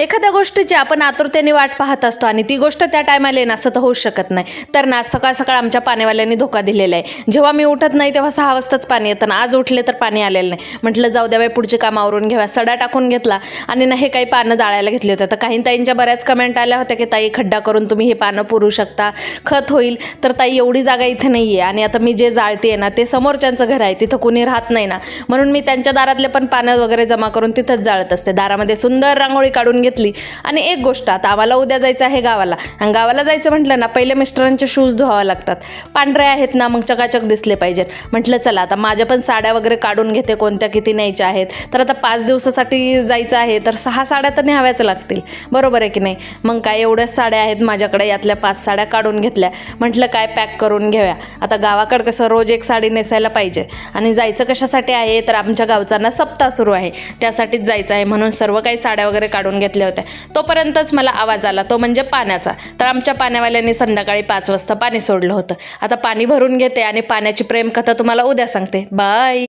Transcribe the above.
एखाद्या गोष्टीची आपण आतुरतेने वाट पाहत असतो आणि ती गोष्ट त्या टायमाला येणं असं तर होऊच शकत नाही. तर ना सकाळ सकाळ आमच्या पाण्यावाल्यांनी धोका दिलेला आहे. जेव्हा मी उठत नाही तेव्हा 6 वाजताच पाणी येतं ना आज उठले तर पाणी आलेलं नाही. म्हटलं जाऊ द्या बाई, पुढचे काम आवरून घ्याव्या. सडा टाकून घेतला आणि ना हे काही पानं जाळायला घेतले होते. तर काही ताईंच्या बऱ्याच कमेंट आल्या होत्या की ताई खड्डा करून तुम्ही हे पानं पुरू शकता, खत होईल. तर ताई एवढी जागा इथे नाही आहे आणि आता मी जे जाळते ना ते समोरच्यांचं घर आहे, तिथं कुणी राहत नाही ना, म्हणून मी त्यांच्या दारातले पण पानं वगैरे जमा करून तिथंच जाळत असते. दारामध्ये सुंदर रांगोळी काढून घेतली. आणि एक गोष्ट, आता आम्हाला उद्या जायचं आहे गावाला आणि गावाला जायचं म्हटलं ना पहिले मिस्टरांचे शूज धुवावे लागतात. पांढरे आहेत ना, मग चकाचक दिसले पाहिजेत. म्हटलं चला आता माझ्या पण साड्या वगैरे काढून घेते, कोणत्या किती न्यायच्या आहेत. तर आता 5 दिवसासाठी जायचं आहे तर 6 साड्या तर न्याव्याच लागतील, बरोबर आहे की नाही. मग काय एवढ्याच साड्या आहेत माझ्याकडे, यातल्या 5 साड्या काढून घेतल्या. म्हटलं काय पॅक करून घेऊया. आता गावाकडं कसं रोज एक साडी नेसायला पाहिजे. आणि जायचं कशासाठी आहे तर आमच्या गावचा ना सप्ताह सुरू आहे, त्यासाठीच जायचं आहे. म्हणून सर्व काही साड्या वगैरे काढून घेतल्या होत्या. तोपर्यंतच मला आवाज आला, तो म्हणजे पाण्याचा. तर आमच्या पाण्यावाल्यांनी संध्याकाळी 5 वाजता पाणी सोडलं होतं. आता पाणी भरून घेते आणि पाण्याची प्रेमकथा तुम्हाला उद्या सांगते. बाय.